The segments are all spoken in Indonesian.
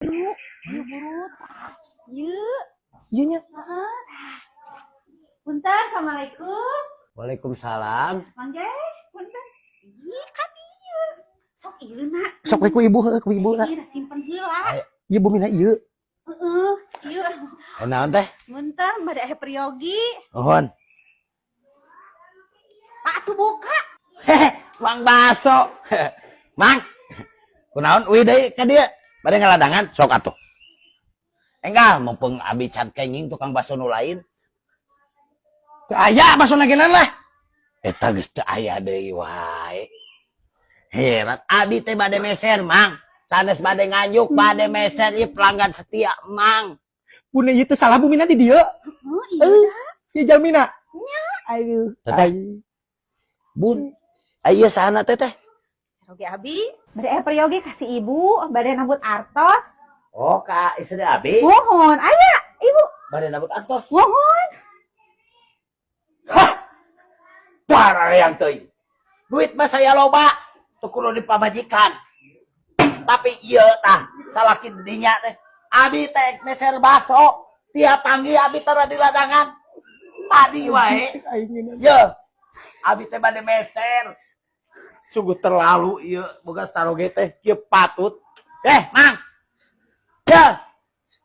Yuk, yuk burut. Yuk. Iya nya. Punten, assalamualaikum. Waalaikumsalam. Mangge, punten. Ih, kan iya. Sok ieu na. Sok ku ibu na. Ih, simpen heula. Ieu Bu Mina ieu. Heeh, ieu. Naon teh? Punten, bade aya periogi. Nuhun. Pak atuh buka. Hehe, Mang Baso. Mang. Kunaon uwi deui ka dieu? Bade ngaladangan sok atuh. Enggal mumpung abi can kenging tukang baso nu lain. Teu aya baso nagenan lah. Eta geus teu aya deui wae. Heran abi teh bade meser, Mang. Sanes bade nganyuk, bade meser ieu pelanggan setia, Mang. Pun ieu teh salah Bu Mina di dieu. Oh, iya dah. Ieu Jalmina. Nya. Aduh. Teteh. Bun. Aya sana teh teh. Periogi abi, bade aya periogi kasih ibu, bade nambut artos. Oh, ka istri abi. Mohon, aya, ibu. Bade nabut antos. Mohon. Hah! Parah yang teuing. Duit mah saya loba. Teu kudu dipamajikan. Tapi ieu tah salaki dinya teh. Abi teh meser baso. Tiap panggi abi tara di ladangan. Tadi wae. Ye. Abi teh bade meser. Sungguh terlalu ieu boga saroge teh kieu patut. Mang. Ya.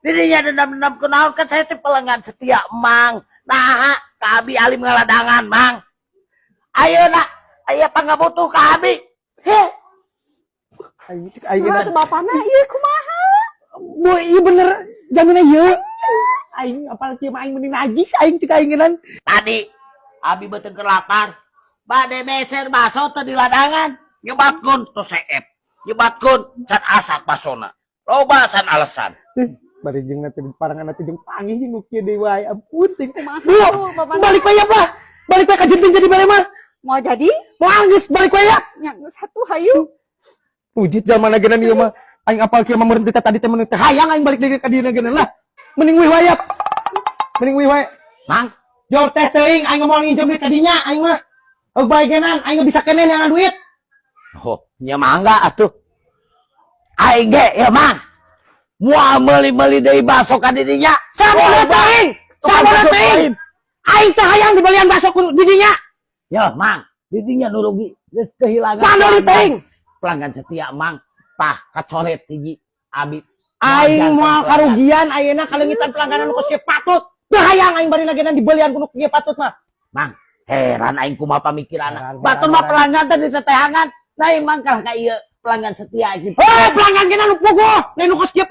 Dirinya dendam-dendam kunaon kan saya teh pelanggan setia Mang. Nah, ka abi alim ngaladangan, Mang. Ayeuna aya pangabutuh ka abi. Heh. Aing cek aing Kumaha tuh bapana ieu kumaha? Bu ieu bener Jalmina ieu. Aing apal kieu mah aing mending najis aing cek aingeunan. Tadi abi beuteung keur lapar. Bade meser baso teh di ladangan. Nyebatkeun tos seep. Nyebatkeun can asak basona. Loba san alasan. Bari jeung teh parangan teh jeung panggih jeung kieu deui wae. Ampun teh. Kumaha Bu, tuh bapana? balik wae ya, Pak. Balik wae ka jenting jadi bale mah. Mau jadi? Moal geus balik wae ya. Nya satu hayu. Wujud zaman nagenan ieu mah. Aing apal kieu mah meureun tadi teh meureun teh hayang aing balik deui ka dieu nagenan lah. Mending weh wae ya. Mending weh wae. Mang, Jor teh teuing aing ngomong nginjem duit ka dinya aing mah. Oh bae genan aing bisa kene yang duit. oh, nya mangga atuh. Aing ge ya, Mang. Moal meuli-meuli deui baso ka didinya. Sabona teuing. Sabona teuing. Aing teh hayang dibelian baso ku didinya. Ya, Mang. Didinya nu rugi geus kehilangan. Pandori teuing. Pelanggan setia, Mang. Tah kacoret hiji abi. Aing moal karugian ayeuna kalengitan pelangganan nu kieu patut. Teu hayang aing bari nagenan dibelian ku kieu patut mah. Mang, heran aing kumaha pamikiranna. Heran, Batur mah pelanggan teh ditetehangan. Nah, emang kalah ka ieu pelanggan setia gitu. Oh, pelanggan geuna nu puguh, lain nu kos kieu